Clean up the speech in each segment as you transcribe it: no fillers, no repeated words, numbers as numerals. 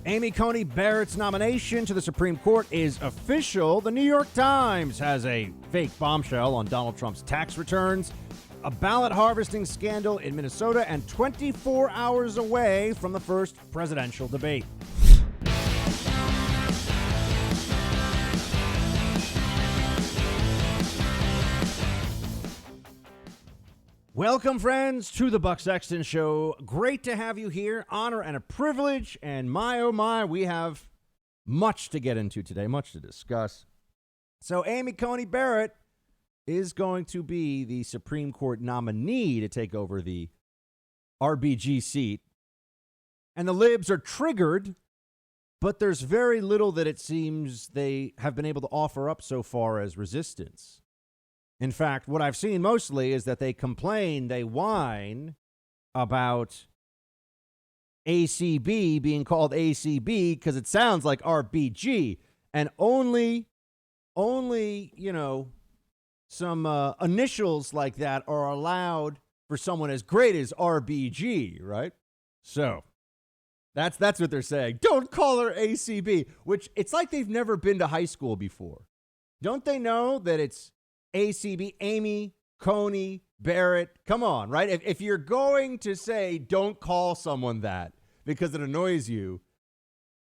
Amy Coney Barrett's nomination to the Supreme Court is official. The New York Times has a fake bombshell on Donald Trump's tax returns, a ballot harvesting scandal in Minnesota, and 24 hours away from the first presidential debate. Welcome, friends, to the Buck Sexton Show. Great to have you here. Honor and a privilege. And my, oh my, we have much to get into today, much to discuss. So Amy Coney Barrett is going to be the Supreme Court nominee to take over the RBG seat. And the libs are triggered, but there's very little that it seems they have been able to offer up so far as resistance. In fact, what I've seen mostly is that they complain, they whine about ACB being called ACB because it sounds like RBG, and only, some initials like that are allowed for someone as great as RBG, right? So that's what they're saying. Don't call her ACB, which it's like they've never been to high school before. Don't they know that it's ACB, Amy Coney Barrett? Come on, right? If you're going to say don't call someone that because it annoys you,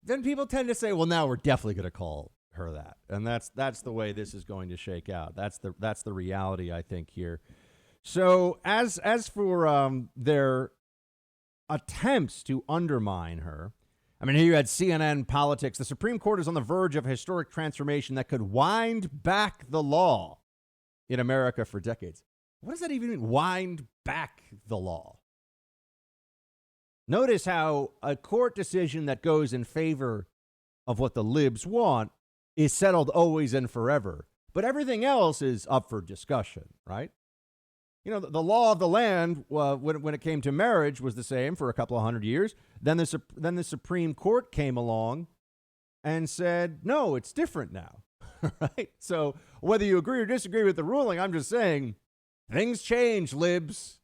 then people tend to say, well, now we're definitely going to call her that. And that's the way this is going to shake out. That's the reality, I think, here. So as for their attempts to undermine her, I mean, here you had CNN Politics. The Supreme Court is on the verge of a historic transformation that could wind back the law in America for decades. What does that even mean? Wind back the law. Notice how a court decision that goes in favor of what the libs want is settled always and forever. But everything else is up for discussion, right? You know, the law of the land, when it came to marriage, was the same for a couple of hundred years. Then the Supreme Court came along and said, no, it's different now. Right? So whether you agree or disagree with the ruling, I'm just saying things change, libs.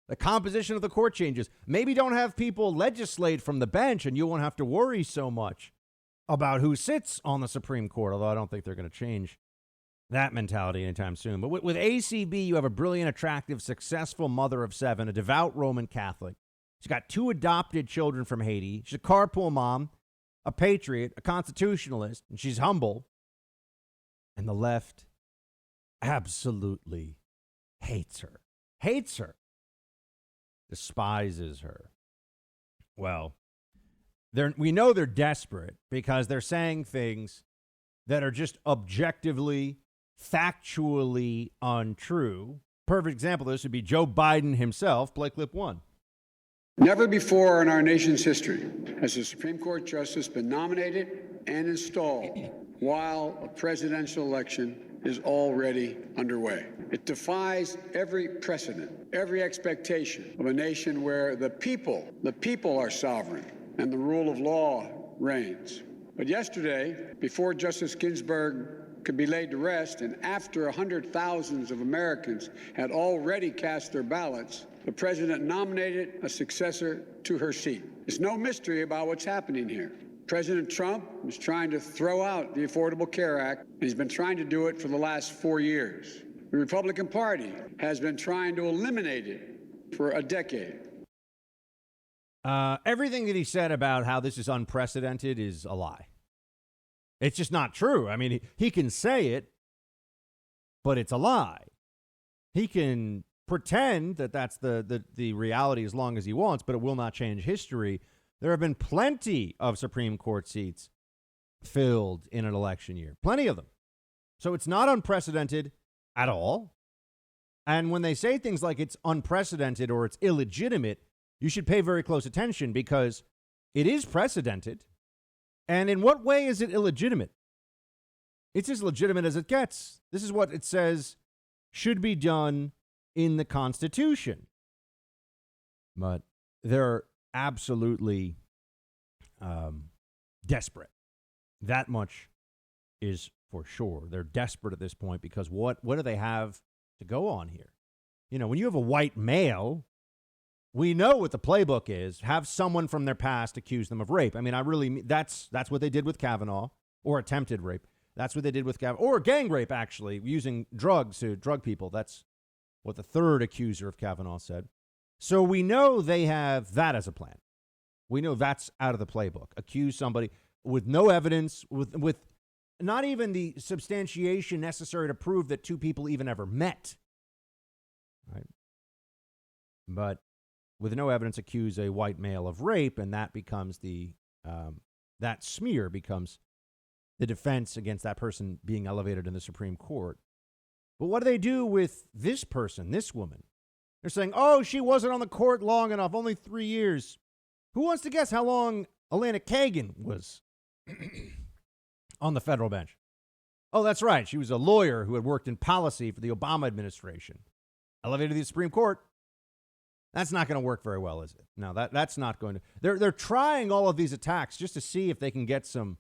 The composition of the court changes. Maybe don't have people legislate from the bench and you won't have to worry so much about who sits on the Supreme Court, although I don't think they're going to change that mentality anytime soon. But with ACB, you have a brilliant, attractive, successful mother of 7, a devout Roman Catholic. She's got 2 adopted children from Haiti. She's a carpool mom, a patriot, a constitutionalist, and she's humble. And the left absolutely hates her, despises her. Well, we know they're desperate because they're saying things that are just objectively, factually untrue. Perfect example of this would be Joe Biden himself. Play clip 1. Never before in our nation's history has a Supreme Court justice been nominated and installed while a presidential election is already underway. It defies every precedent, every expectation of a nation where the people are sovereign and the rule of law reigns. But yesterday, before Justice Ginsburg could be laid to rest and after thousands of Americans had already cast their ballots, the president nominated a successor to her seat. There's no mystery about what's happening here. President Trump is trying to throw out the Affordable Care Act, and he's been trying to do it for the last 4 years. The Republican Party has been trying to eliminate it for a decade. Everything that he said about how this is unprecedented is a lie. It's just not true. I mean, he can say it, but it's a lie. He can pretend that that's the reality as long as he wants, but it will not change history. There have been plenty of Supreme Court seats filled in an election year. Plenty of them. So it's not unprecedented at all. And when they say things like it's unprecedented or it's illegitimate, you should pay very close attention because it is precedented. And in what way is it illegitimate? It's as legitimate as it gets. This is what it says should be done in the Constitution. But they're absolutely desperate. That much is for sure. They're desperate at this point because what do they have to go on here? You know, when you have a white male we know what the playbook is. Have someone from their past accuse them of rape. I mean, that's what they did with Kavanaugh, or attempted rape. That's what they did with Kavanaugh, or gang rape, actually, using drugs to drug people. That's what the third accuser of Kavanaugh said. So we know they have that as a plan. We know that's out of the playbook. Accuse somebody with no evidence, with not even the substantiation necessary to prove that two people even ever met. Right? But with no evidence, accuse a white male of rape, and that becomes that smear becomes the defense against that person being elevated in the Supreme Court. But what do they do with this person, this woman? They're saying, oh, she wasn't on the court long enough, only 3 years. Who wants to guess how long Elena Kagan was on the federal bench? Oh, that's right. She was a lawyer who had worked in policy for the Obama administration. Elevated to the Supreme Court. That's not going to work very well, is it? No, that's not going to. They're trying all of these attacks just to see if they can get some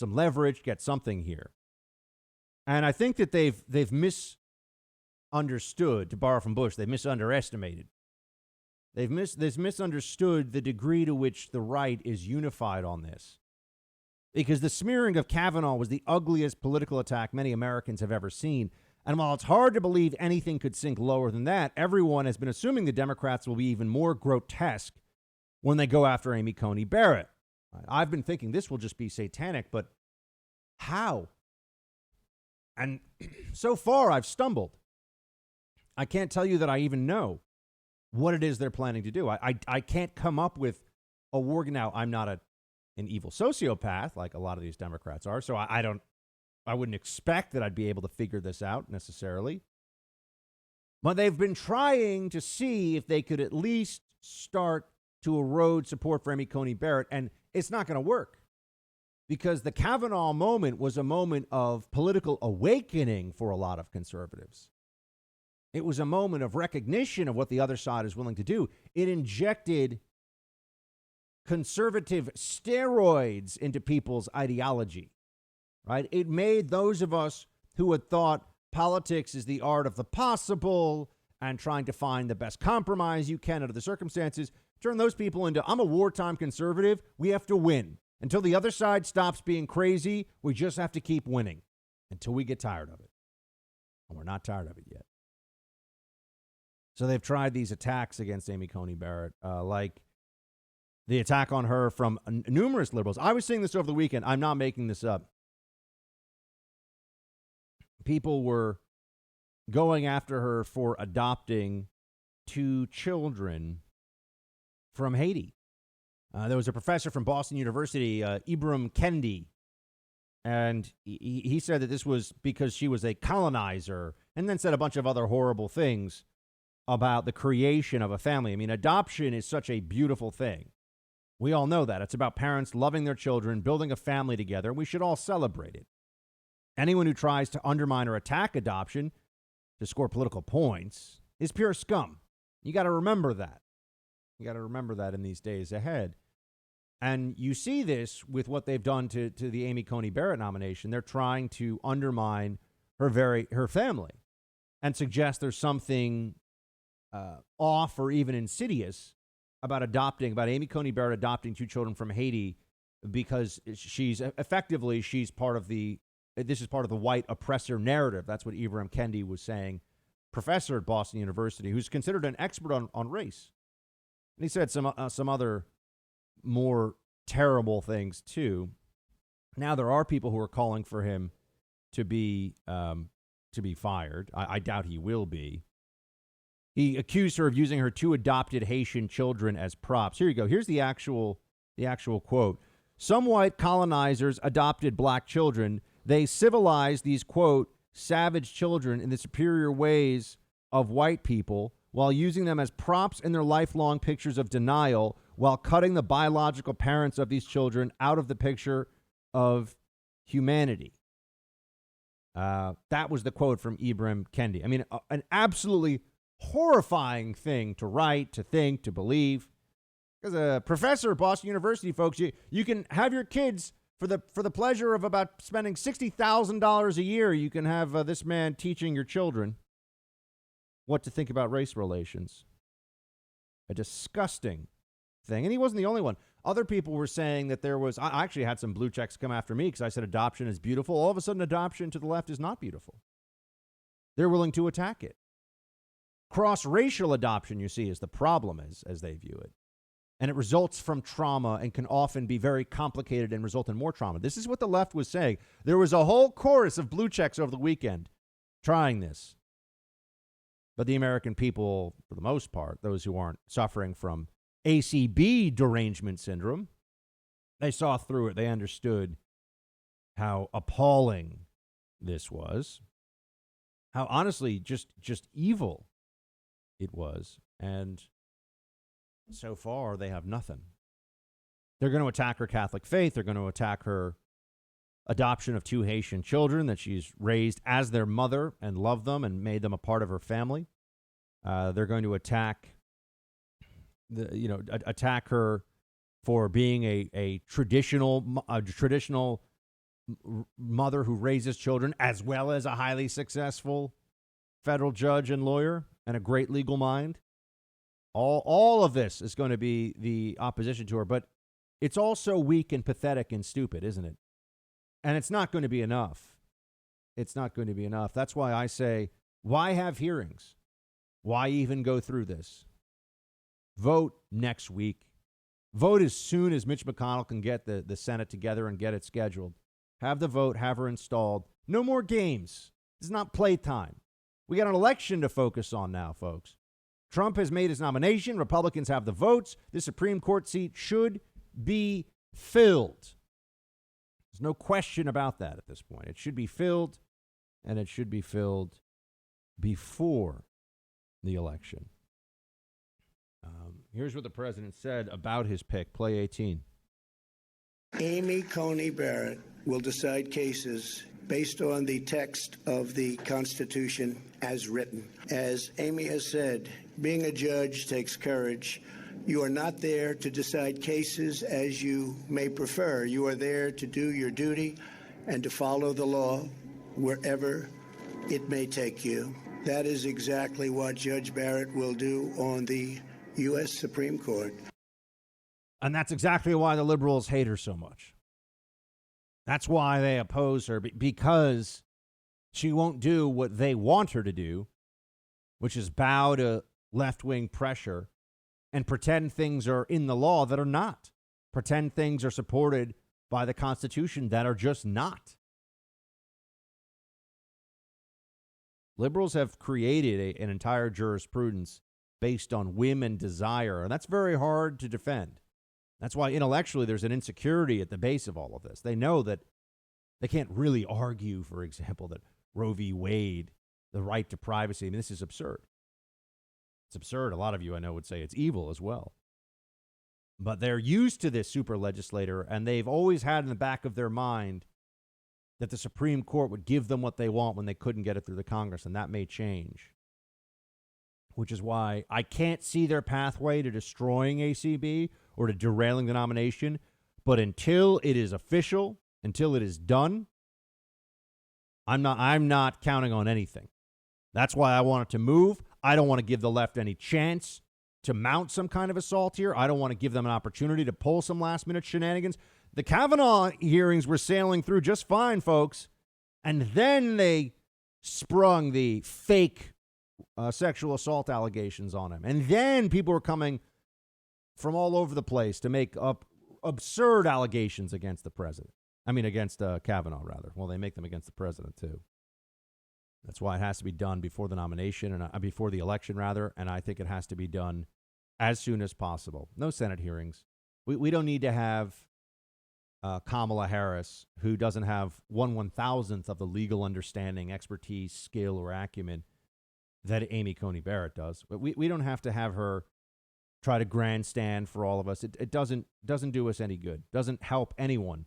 leverage, get something here. And I think that they've misunderstood, to borrow from Bush, they've misunderestimated. They've misunderstood the degree to which the right is unified on this. Because the smearing of Kavanaugh was the ugliest political attack many Americans have ever seen. And while it's hard to believe anything could sink lower than that, everyone has been assuming the Democrats will be even more grotesque when they go after Amy Coney Barrett. I've been thinking this will just be satanic, but how? And so far, I've stumbled. I can't tell you that I even know what it is they're planning to do. I can't come up with a war. Now, I'm not an evil sociopath like a lot of these Democrats are, so I wouldn't expect that I'd be able to figure this out necessarily. But they've been trying to see if they could at least start to erode support for Amy Coney Barrett, and it's not going to work. Because the Kavanaugh moment was a moment of political awakening for a lot of conservatives. It was a moment of recognition of what the other side is willing to do. It injected conservative steroids into people's ideology, right? It made those of us who had thought politics is the art of the possible and trying to find the best compromise you can under the circumstances, turn those people into, I'm a wartime conservative, we have to win. Until the other side stops being crazy, we just have to keep winning until we get tired of it. And we're not tired of it yet. So they've tried these attacks against Amy Coney Barrett, like the attack on her from numerous liberals. I was seeing this over the weekend. I'm not making this up. People were going after her for adopting 2 children from Haiti. There was a professor from Boston University, Ibram Kendi, and he said that this was because she was a colonizer, and then said a bunch of other horrible things about the creation of a family. I mean, adoption is such a beautiful thing. We all know that. It's about parents loving their children, building a family together. We should all celebrate it. Anyone who tries to undermine or attack adoption to score political points is pure scum. You got to remember that. You got to remember that in these days ahead. And you see this with what they've done to the Amy Coney Barrett nomination. They're trying to undermine her family and suggest there's something off or even insidious about Amy Coney Barrett adopting 2 children from Haiti because she's part of the white oppressor narrative. That's what Ibram Kendi was saying, professor at Boston University, who's considered an expert on race. And he said some other more terrible things too. Now there are people who are calling for him to be fired. I doubt he will be. He accused her of using her 2 adopted Haitian children as props. Here you go. Here's the actual quote. Some white colonizers adopted black children. They civilized these, quote, savage children in the superior ways of white people while using them as props in their lifelong pictures of denial, while cutting the biological parents of these children out of the picture of humanity. That was the quote from Ibram Kendi. I mean, an absolutely horrifying thing to write, to think, to believe. As a professor at Boston University, folks, you can have your kids for the pleasure of about spending $60,000 a year. You can have this man teaching your children what to think about race relations. A disgusting thing. And he wasn't the only one. Other people were saying that there was, I actually had some blue checks come after me because I said adoption is beautiful. All of a sudden, adoption to the left is not beautiful. They're willing to attack it. Cross-racial adoption, you see, is the problem as they view it. And it results from trauma and can often be very complicated and result in more trauma. This is what the left was saying. There was a whole chorus of blue checks over the weekend trying this. But the American people, for the most part, those who aren't suffering from ACB derangement syndrome, they saw through it. They understood how appalling this was, how honestly just evil it was. And so far, they have nothing. They're going to attack her Catholic faith. They're going to attack her adoption of 2 Haitian children that she's raised as their mother and loved them and made them a part of her family. They're going to attack attack her for being a traditional mother who raises children, as well as a highly successful federal judge and lawyer and a great legal mind. All of this is going to be the opposition to her, but it's also weak and pathetic and stupid, isn't it? And it's not going to be enough. It's not going to be enough. That's why I say, why have hearings? Why even go through this? Vote next week. Vote as soon as Mitch McConnell can get the Senate together and get it scheduled. Have the vote, have her installed. No more games. This is not playtime. We got an election to focus on now, folks. Trump has made his nomination. Republicans have the votes. The Supreme Court seat should be filled. There's no question about that at this point. It should be filled, and it should be filled before the election. Here's what the president said about his pick. Play 18. Amy Coney Barrett will decide cases based on the text of the Constitution as written. As Amy has said, being a judge takes courage. You are not there to decide cases as you may prefer. You are there to do your duty and to follow the law wherever it may take you. That is exactly what Judge Barrett will do on the U.S. Supreme Court. And that's exactly why the liberals hate her so much. That's why they oppose her, because she won't do what they want her to do, which is bow to left-wing pressure and pretend things are in the law that are not. Pretend things are supported by the Constitution that are just not. Liberals have created an entire jurisprudence based on whim and desire, and that's very hard to defend. That's why intellectually there's an insecurity at the base of all of this. They know that they can't really argue, for example, that Roe v. Wade, the right to privacy, I mean, this is absurd. It's absurd. A lot of you I know would say it's evil as well. But they're used to this super legislator, and they've always had in the back of their mind that the Supreme Court would give them what they want when they couldn't get it through the Congress, and that may change. Which is why I can't see their pathway to destroying ACB or to derailing the nomination. But until it is official, until it is done, I'm not counting on anything. That's why I want it to move. I don't want to give the left any chance to mount some kind of assault here. I don't want to give them an opportunity to pull some last-minute shenanigans. The Kavanaugh hearings were sailing through just fine, folks. And then they sprung the fake sexual assault allegations on him. And then people were coming from all over the place to make up absurd allegations against the president. I mean, against Kavanaugh, rather. Well, they make them against the president, too. That's why it has to be done before the nomination, and before the election, rather. And I think it has to be done as soon as possible. No Senate hearings. We don't need to have Kamala Harris, who doesn't have 1/1000th of the legal understanding, expertise, skill, or acumen that Amy Coney Barrett does. But we don't have to have her try to grandstand for all of us. It doesn't do us any good. Doesn't help anyone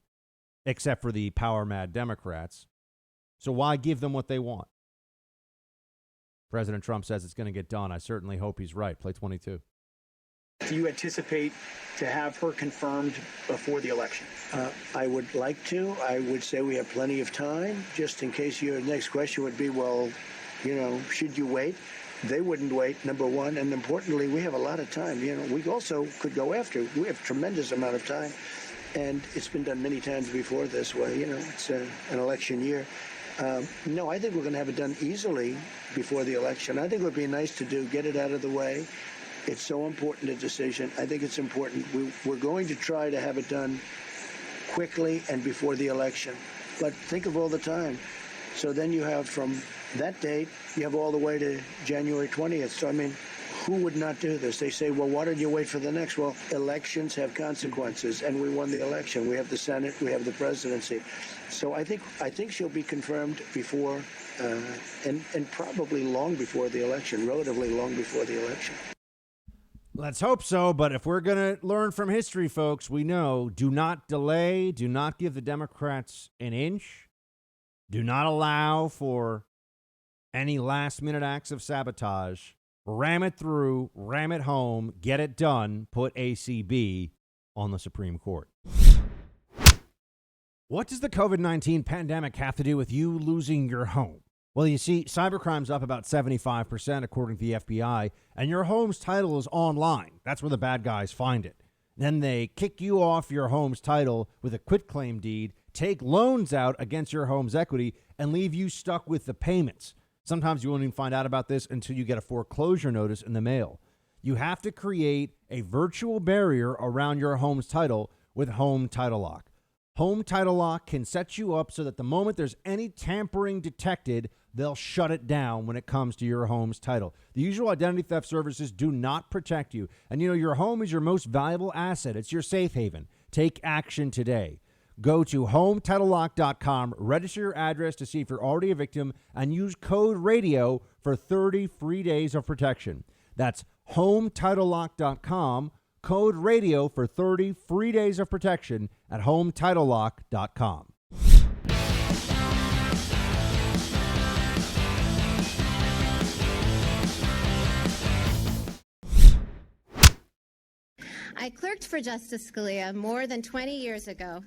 except for the power-mad Democrats. So why give them what they want? President Trump says it's going to get done. I certainly hope he's right. Play 22. Do you anticipate to have her confirmed before the election? I would like to. I would say we have plenty of time, just in case your next question would be, well, should you wait? they wouldn't wait, number one. And importantly, we have a lot of time. We also could go after. We have a tremendous amount of time. And it's been done many times before this way. It's an election year. No, I think we're going to have it done easily before the election. I think it would be nice to get it out of the way. It's so important, a decision. I think it's important. We're going to try to have it done quickly and before the election. But think of all the time. So then you have from that date, you have all the way to January 20th. So, I mean, who would not do this? They say, well, why did you wait for the next? Well, elections have consequences, and we won the election. We have the Senate, we have the presidency. So I think she'll be confirmed before, and probably long before the election, relatively long before the election. Let's hope so, but if we're going to learn from history, folks, we know do not delay, do not give the Democrats an inch, do not allow for any last-minute acts of sabotage. Ram it through, ram it home, get it done, put ACB on the Supreme Court. What does the COVID-19 pandemic have to do with you losing your home? Well, you see, cybercrime's up about 75%, according to the FBI, and your home's title is online. That's where the bad guys find it. Then they kick you off your home's title with a quitclaim deed, take loans out against your home's equity, and leave you stuck with the payments. Sometimes you won't even find out about this until you get a foreclosure notice in the mail. You have to create a virtual barrier around your home's title with Home Title Lock. Home Title Lock can set you up so that the moment there's any tampering detected, they'll shut it down when it comes to your home's title. The usual identity theft services do not protect you. And your home is your most valuable asset. It's your safe haven. Take action today. Go to HomeTitleLock.com, register your address to see if you're already a victim, and use code RADIO for 30 free days of protection. That's HomeTitleLock.com, code RADIO for 30 free days of protection at HomeTitleLock.com. I clerked for Justice Scalia more than 20 years ago,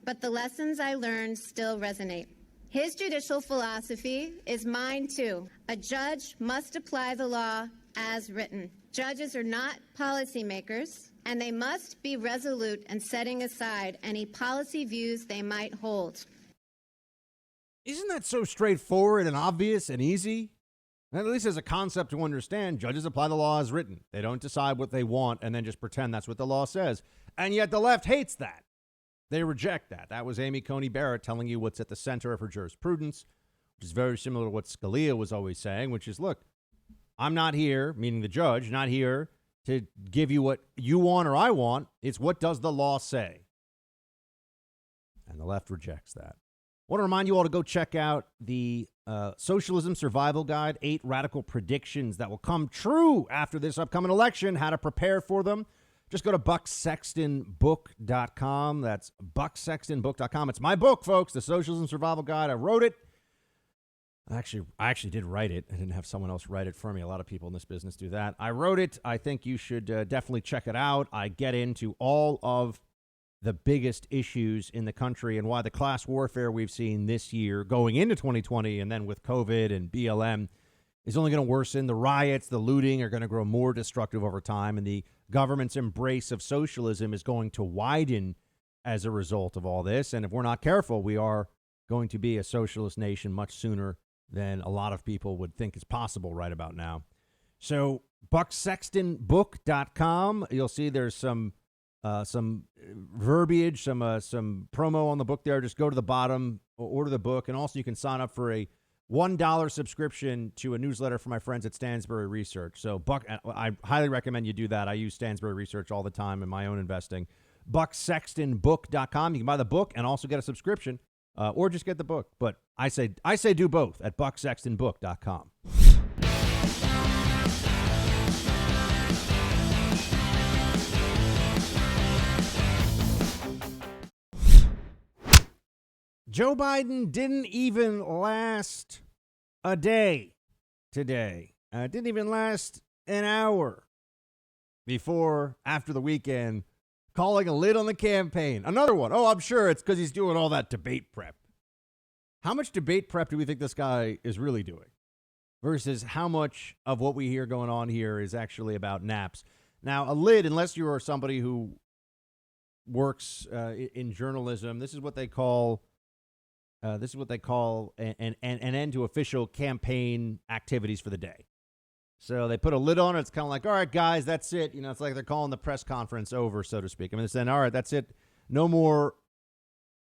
but the lessons I learned still resonate. His judicial philosophy is mine too. A judge must apply the law as written. Judges are not policymakers, and they must be resolute in setting aside any policy views they might hold. Isn't that so straightforward and obvious and easy? At least as a concept to understand, judges apply the law as written. They don't decide what they want and then just pretend that's what the law says. And yet the left hates that. They reject that. That was Amy Coney Barrett telling you what's at the center of her jurisprudence, which is very similar to what Scalia was always saying, which is, look, I'm not here, meaning the judge, not here to give you what you want or I want. It's what does the law say? And the left rejects that. I want to remind you all to go check out the Socialism Survival Guide, 8 radical predictions that will come true after this upcoming election, how to prepare for them. Just go to bucksextonbook.com. That's bucksextonbook.com. It's my book, folks, the Socialism Survival Guide. I wrote it. I actually did write it. I didn't have someone else write it for me. A lot of people in this business do that. I wrote it. I think you should definitely check it out. I get into all of the biggest issues in the country and why the class warfare we've seen this year going into 2020 and then with COVID and BLM is only going to worsen. The riots, the looting are going to grow more destructive over time, and the government's embrace of socialism is going to widen as a result of all this. And if we're not careful, we are going to be a socialist nation much sooner than a lot of people would think is possible right about now. So bucksextonbook.com, you'll see there's some verbiage, some promo on the book there. Just go to the bottom, order the book, and also you can sign up for a $1 subscription to a newsletter from my friends at Stansberry Research. So I highly recommend you do that. I use Stansberry Research all the time in my own investing. bucksextonbook.com. You can buy the book and also get a subscription, or just get the book. But I say do both at bucksextonbook.com. Joe Biden didn't even last a day today. Didn't even last an hour after the weekend, calling a lid on the campaign. Another one. Oh, I'm sure it's because he's doing all that debate prep. How much debate prep do we think this guy is really doing? versus how much of what we hear going on here is actually about naps. Now, a lid, unless you are somebody who works in journalism, this is what they call an end to official campaign activities for the day. So they put a lid on it. It's kind of like, all right, guys, that's it. You know, it's like they're calling the press conference over, so to speak. I mean, they're saying, all right, that's it. No more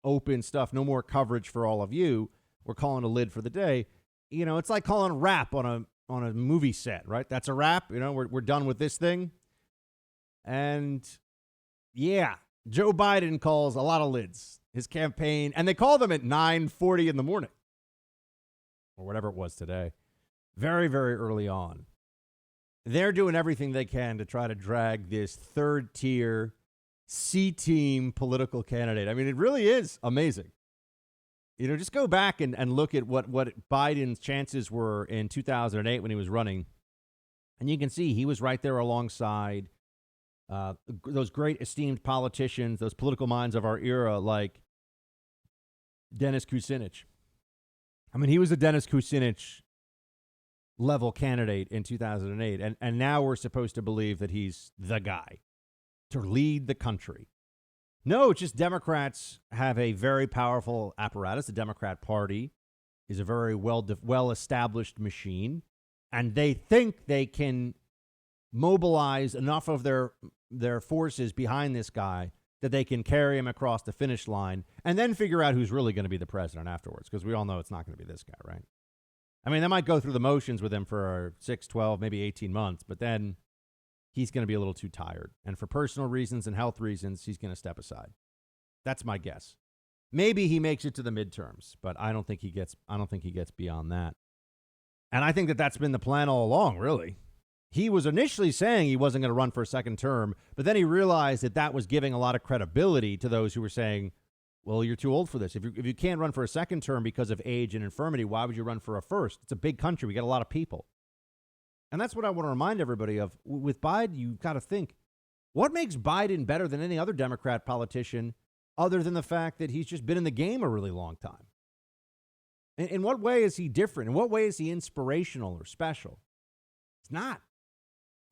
open stuff. No more coverage for all of you. We're calling a lid for the day. You know, it's like calling a wrap on a movie set, right? That's a wrap. You know, we're done with this thing. And yeah, Joe Biden calls a lot of lids. His campaign, and they call them at 9:40 in the morning or whatever it was today. Very, very early on. They're doing everything they can to try to drag this third-tier C-team political candidate. I mean, it really is amazing. You know, just go back and look at what Biden's chances were in 2008 when he was running. And you can see he was right there alongside those great esteemed politicians, those political minds of our era, like Dennis Kucinich. I mean, he was a Dennis Kucinich level candidate in 2008. And now we're supposed to believe that he's the guy to lead the country. No, it's just Democrats have a very powerful apparatus. The Democrat Party is a very well-established machine, and they think they can mobilize enough of their forces behind this guy that they can carry him across the finish line and then figure out who's really going to be the president afterwards, because we all know it's not going to be this guy, right? I mean, they might go through the motions with him for 6, 12, maybe 18 months, but then he's going to be a little too tired. And for personal reasons and health reasons, he's going to step aside. That's my guess. Maybe he makes it to the midterms, but I don't think he gets beyond that. And I think that that's been the plan all along, really. He was initially saying he wasn't going to run for a second term, but then he realized that that was giving a lot of credibility to those who were saying, well, you're too old for this. If you can't run for a second term because of age and infirmity, why would you run for a first? It's a big country. We got a lot of people. And that's what I want to remind everybody of. With Biden, you've got to think, what makes Biden better than any other Democrat politician other than the fact that he's just been in the game a really long time? In what way is he different? In what way is he inspirational or special? It's not.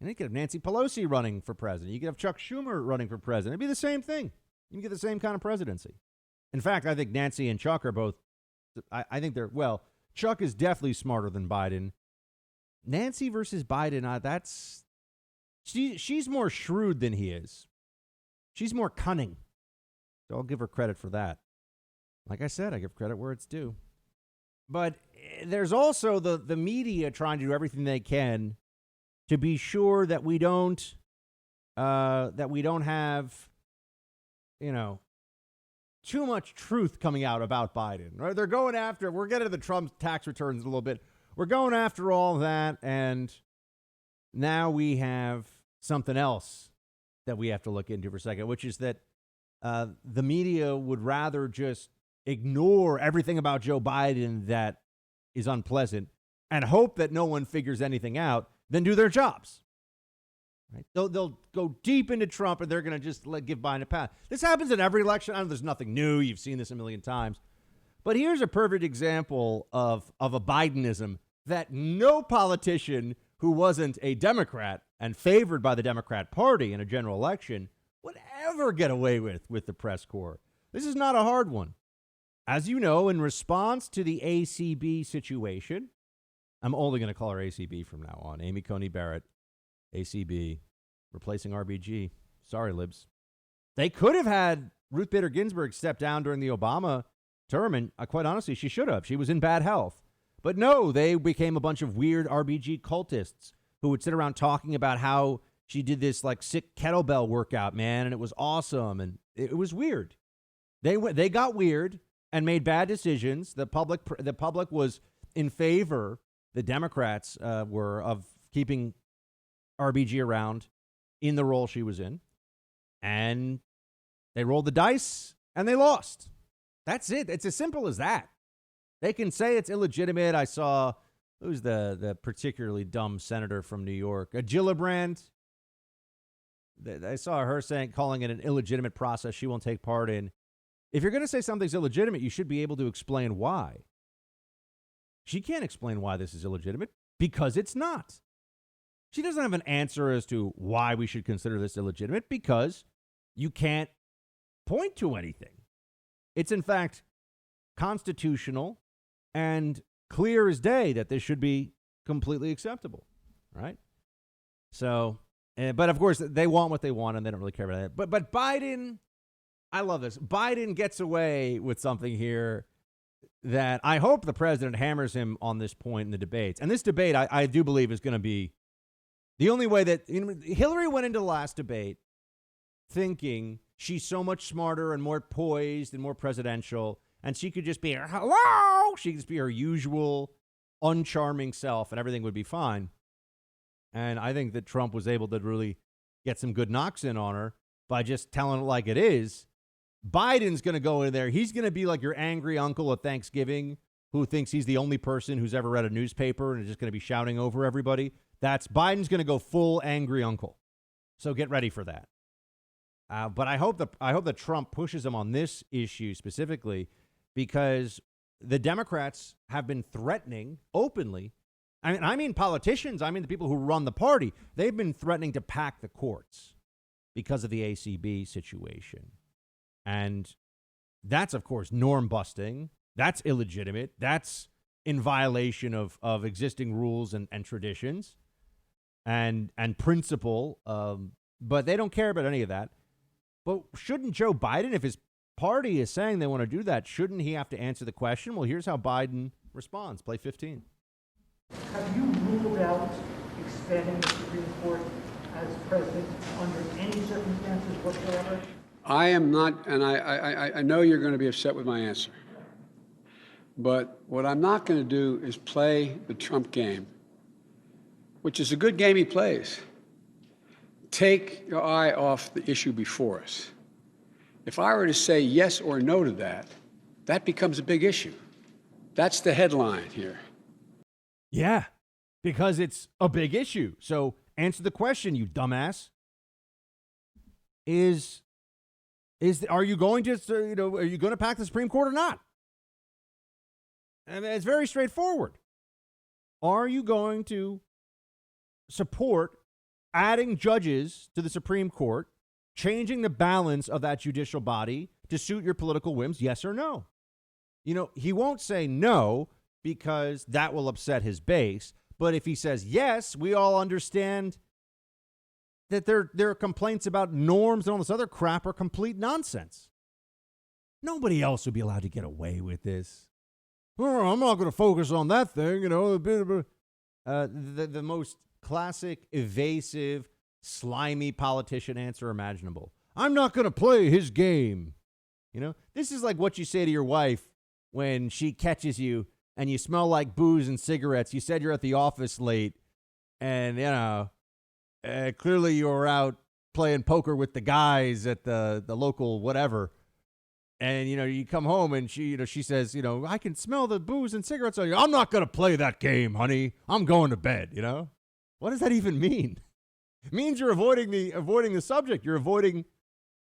And you could have Nancy Pelosi running for president. You could have Chuck Schumer running for president. It'd be the same thing. You can get the same kind of presidency. In fact, I think Nancy and Chuck are both, I think they're, well, Chuck is definitely smarter than Biden. Nancy versus Biden, she's more shrewd than he is. She's more cunning. So I'll give her credit for that. Like I said, I give credit where it's due. But there's also the media trying to do everything they can to be sure that we don't have, you know, too much truth coming out about Biden. Right? They're going after, we're getting to the Trump tax returns a little bit. We're going after all that, and now we have something else that we have to look into for a second, which is that the media would rather just ignore everything about Joe Biden that is unpleasant and hope that no one figures anything out than do their jobs. Right? They'll go deep into Trump, and they're going to just give Biden a pass. This happens in every election. I know there's nothing new. You've seen this a million times. But here's a perfect example of a Bidenism that no politician who wasn't a Democrat and favored by the Democrat Party in a general election would ever get away with the press corps. This is not a hard one. As you know, in response to the ACB situation, I'm only going to call her ACB from now on, Amy Coney Barrett, ACB, replacing RBG. Sorry, libs. They could have had Ruth Bader Ginsburg step down during the Obama term, and quite honestly, she should have. She was in bad health. But no, they became a bunch of weird RBG cultists who would sit around talking about how she did this like sick kettlebell workout, man, and it was awesome, and it was weird. They got weird and made bad decisions. The public was in favor. The Democrats were of keeping RBG around in the role she was in, and they rolled the dice and they lost. That's it. It's as simple as that. They can say it's illegitimate. I saw, who's the particularly dumb senator from New York, Gillibrand. I saw her calling it an illegitimate process she won't take part in. If you're going to say something's illegitimate, you should be able to explain why. She can't explain why this is illegitimate. because it's not. She doesn't have an answer as to why we should consider this illegitimate, because you can't point to anything. It's, in fact, constitutional and clear as day that this should be completely acceptable, right? So, but of course, they want what they want, and they don't really care about that. But Biden, I love this. Biden gets away with something here that I hope the president hammers him on this point in the debates. And this debate, I do believe, is going to be the only way that Hillary went into the last debate thinking she's so much smarter and more poised and more presidential, and she could just be hello. She could just be her usual uncharming self, and everything would be fine. And I think that Trump was able to really get some good knocks in on her by just telling it like it is. Biden's going to go in there. He's going to be like your angry uncle at Thanksgiving who thinks he's the only person who's ever read a newspaper and is just going to be shouting over everybody. Biden's going to go full angry uncle. So get ready for that. But I hope that Trump pushes him on this issue specifically, because the Democrats have been threatening openly. I mean politicians. I mean the people who run the party. They've been threatening to pack the courts because of the ACB situation. And that's, of course, norm busting. That's illegitimate. That's in violation of existing rules and traditions and principle. But they don't care about any of that. But shouldn't Joe Biden, if his party is saying they want to do that, shouldn't he have to answer the question? Well, here's how Biden responds. Play 15. Have you ruled out expanding the Supreme Court as president under any circumstances whatsoever? I am not, and I know you're going to be upset with my answer. But what I'm not going to do is play the Trump game, which is a good game he plays. Take your eye off the issue before us. If I were to say yes or no to that, that becomes a big issue. That's the headline here. Yeah, because it's a big issue. So answer the question, you dumbass. Are you going to, are you going to pack the Supreme Court or not? And it's very straightforward. Are you going to support adding judges to the Supreme Court, changing the balance of that judicial body to suit your political whims, yes or no? He won't say no because that will upset his base. But if he says yes, we all understand that their complaints about norms and all this other crap are complete nonsense. Nobody else would be allowed to get away with this. Oh, I'm not going to focus on that thing, the most classic, evasive, slimy politician answer imaginable. I'm not going to play his game. This is like what you say to your wife when she catches you and you smell like booze and cigarettes. You said you're at the office late and, clearly you were out playing poker with the guys at the local whatever. And, you come home and she says, I can smell the booze and cigarettes on you. I'm not going to play that game, honey. I'm going to bed, What does that even mean? It means you're avoiding the subject. You're avoiding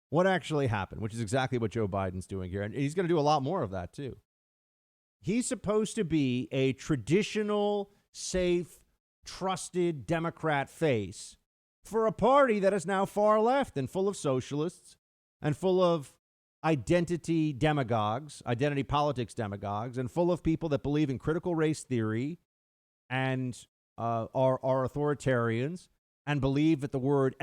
what actually happened, which is exactly what Joe Biden's doing here. And he's going to do a lot more of that, too. He's supposed to be a traditional, safe, trusted Democrat face for a party that is now far left and full of socialists and full of identity politics demagogues, and full of people that believe in critical race theory and are authoritarians and believe that the words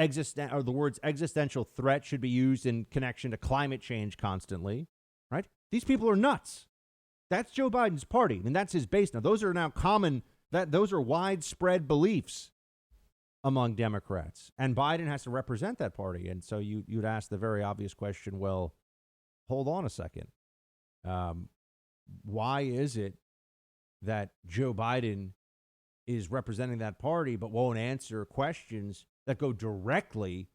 existential threat should be used in connection to climate change constantly, right? These people are nuts. That's Joe Biden's party, and that's his base now. Those are now those are widespread beliefs among Democrats, and Biden has to represent that party. And so you'd ask the very obvious question, well, hold on a second. Why is it that Joe Biden is representing that party but won't answer questions that go directly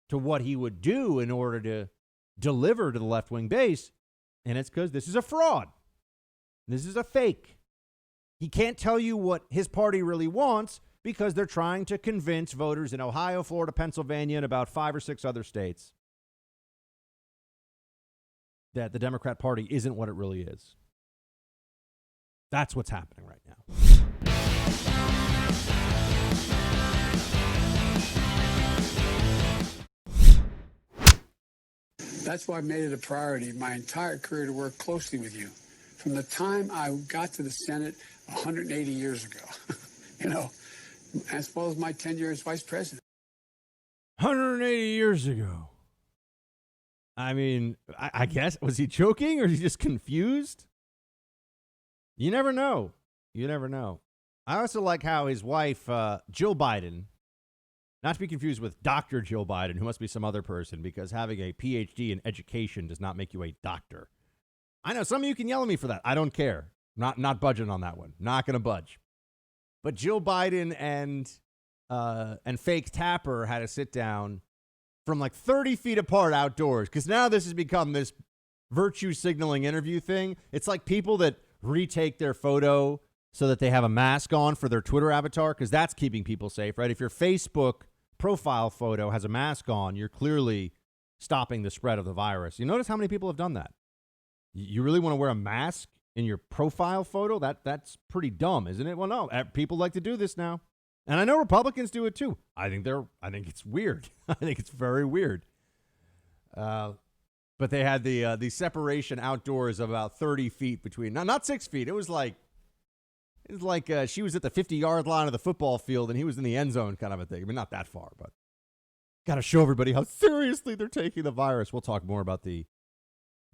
to what he would do in order to deliver to the left-wing base? And it's because this is a fraud. This is a fake. He can't tell you what his party really wants because they're trying to convince voters in Ohio, Florida, Pennsylvania, and about 5 or 6 other states that the Democrat Party isn't what it really is. That's what's happening right now. That's why I made it a priority my entire career to work closely with you. From the time I got to the Senate 180 years ago, as well as my tenure as vice president. 180 years ago. I mean, I guess, was he joking or is he just confused? You never know. You never know. I also like how his wife, Jill Biden, not to be confused with Dr. Jill Biden, who must be some other person, because having a PhD in education does not make you a doctor. I know some of you can yell at me for that. I don't care. Not budging on that one. Not going to budge. But Jill Biden and fake Tapper had to sit down from like 30 feet apart outdoors, because now this has become this virtue signaling interview thing. It's like people that retake their photo so that they have a mask on for their Twitter avatar, because that's keeping people safe, right? If your Facebook profile photo has a mask on, you're clearly stopping the spread of the virus. You notice how many people have done that? You really want to wear a mask in your profile photo? That's pretty dumb, isn't it? Well, no, people like to do this now. And I know Republicans do it too. I think it's weird. I think it's very weird. But they had the separation outdoors of about 30 feet between, not 6 feet. It was like she was at the 50-yard line of the football field and he was in the end zone kind of a thing. I mean, not that far, but got to show everybody how seriously they're taking the virus. We'll talk more about the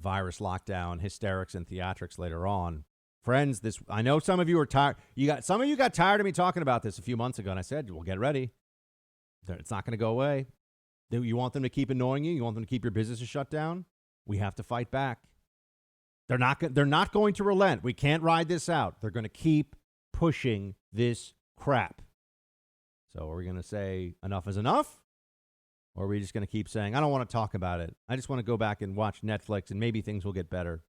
virus lockdown, hysterics, and theatrics later on. Friends, I know some of you are tired. Some of you got tired of me talking about this a few months ago, and I said, well, get ready. It's not going to go away. You want them to keep annoying you? You want them to keep your businesses shut down? We have to fight back. They're not going to relent. We can't ride this out. They're going to keep pushing this crap. So are we going to say enough is enough? Or are we just going to keep saying, I don't want to talk about it. I just want to go back and watch Netflix and maybe things will get better.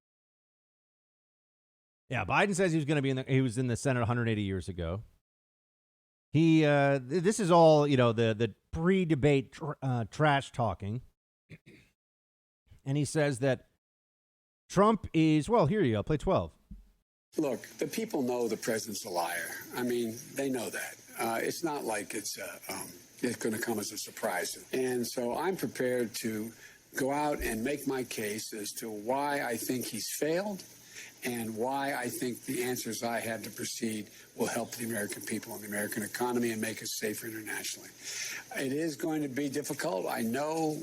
Yeah, Biden says he was going to be he was in the Senate 180 years ago. This is all, the pre-debate trash talking. And he says that Trump is, well, here you go, play 12. Look, the people know the president's a liar. I mean, they know that. It's not like it's going to come as a surprise. And so I'm prepared to go out and make my case as to why I think he's failed and why I think the answers I had to proceed will help the American people and the American economy and make us safer internationally. It is going to be difficult. I know.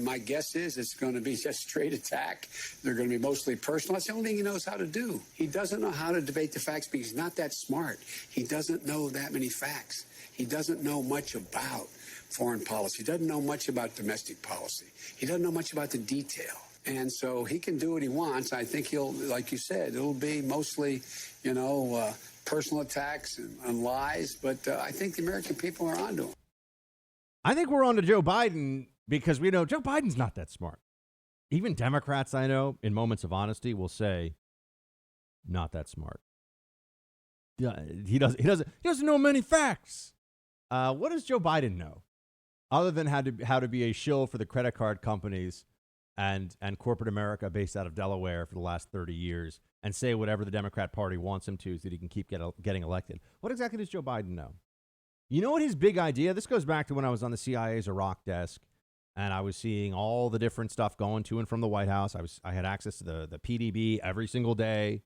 My guess is it's going to be just straight attack. They're going to be mostly personal. That's the only thing he knows how to do. He doesn't know how to debate the facts because he's not that smart. He doesn't know that many facts. He doesn't know much about foreign policy. He doesn't know much about domestic policy. He doesn't know much about the detail. And so he can do what he wants. I think he'll, like you said, it'll be mostly, personal attacks and lies. But I think the American people are onto him. I think we're on to Joe Biden because we know Joe Biden's not that smart. Even Democrats I know, in moments of honesty, will say, not that smart. He doesn't know many facts. What does Joe Biden know? Other than how to be a shill for the credit card companies and corporate America based out of Delaware for the last 30 years and say whatever the Democrat Party wants him to so that he can keep getting elected. What exactly does Joe Biden know? You know what his big idea? This goes back to when I was on the CIA's Iraq desk and I was seeing all the different stuff going to and from the White House. I had access to the PDB every single day.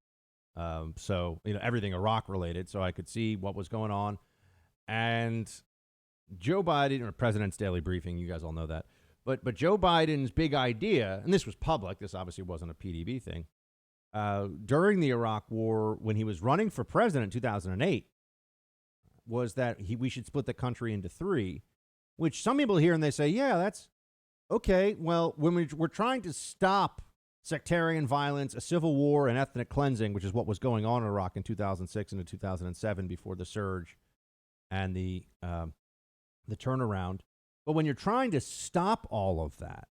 So, everything Iraq related, so I could see what was going on. And Joe Biden, or President's Daily Briefing, you guys all know that. But Joe Biden's big idea, and this was public, this obviously wasn't a PDB thing, during the Iraq War, when he was running for president in 2008, was that we should split the country into three, which some people hear and they say, yeah, that's okay. Well, when we're trying to stop sectarian violence, a civil war, and ethnic cleansing, which is what was going on in Iraq in 2006 and 2007 before the surge and the turnaround. But when you're trying to stop all of that,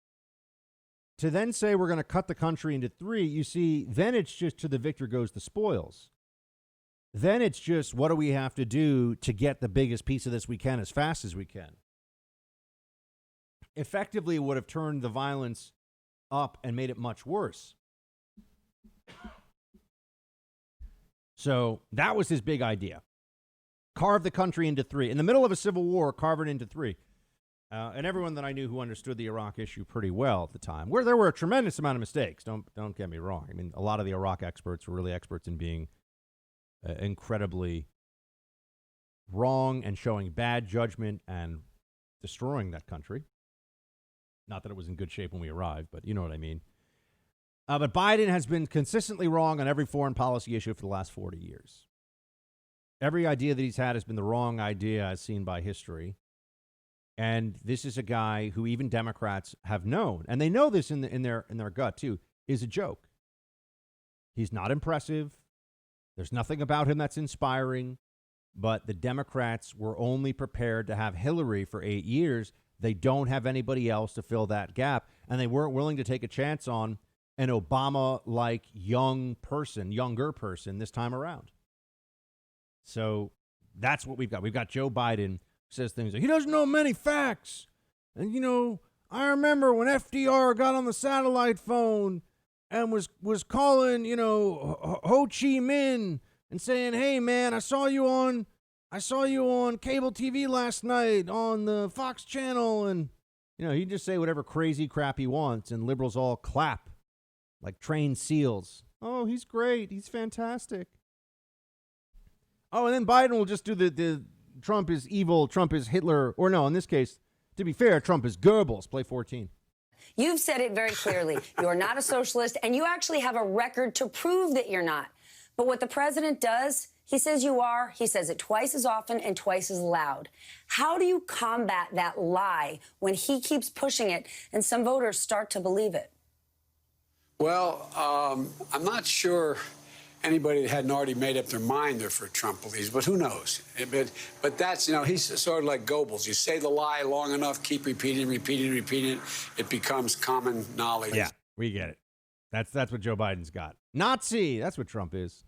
to then say we're going to cut the country into three, you see, then it's just to the victor goes the spoils. Then it's just what do we have to do to get the biggest piece of this we can as fast as we can. Effectively would have turned the violence up and made it much worse. So that was his big idea. Carve the country into three. In the middle of a civil war, carve it into three. and everyone that I knew who understood the Iraq issue pretty well at the time, where there were a tremendous amount of mistakes. Don't get me wrong. I mean, a lot of the Iraq experts were really experts in being incredibly wrong and showing bad judgment and destroying that country. Not that it was in good shape when we arrived, but you know what I mean. But Biden has been consistently wrong on every foreign policy issue for the last 40 years. Every idea that he's had has been the wrong idea as seen by history. And this is a guy who even Democrats have known, and they know this in their gut too, is a joke. He's not impressive. There's nothing about him that's inspiring. But the Democrats were only prepared to have Hillary for 8 years. They don't have anybody else to fill that gap, and they weren't willing to take a chance on an Obama-like younger person this time around. So that's what we've got. We've got Joe Biden says things like, he doesn't know many facts. And, you know, I remember when FDR got on the satellite phone and was calling, you know, Ho Chi Minh and saying, hey, man, I saw you on cable TV last night on the Fox channel. And, you know, he just say whatever crazy crap he wants and liberals all clap like trained seals. Oh, he's great. He's fantastic. Oh, and then Biden will just do the Trump is evil, Trump is Hitler, or no, in this case, to be fair, Trump is Goebbels. Play 14. You've said it very clearly. You are not a socialist, and you actually have a record to prove that you're not. But what the president does, he says you are. He says it twice as often and twice as loud. How do you combat that lie when he keeps pushing it and some voters start to believe it? Well, I'm not sure anybody that hadn't already made up their mind there for Trump believes, but who knows? But that's, you know, he's sort of like Goebbels. You say the lie long enough, keep repeating it, it becomes common knowledge. Yeah, we get it. That's what Joe Biden's got. Nazi, that's what Trump is.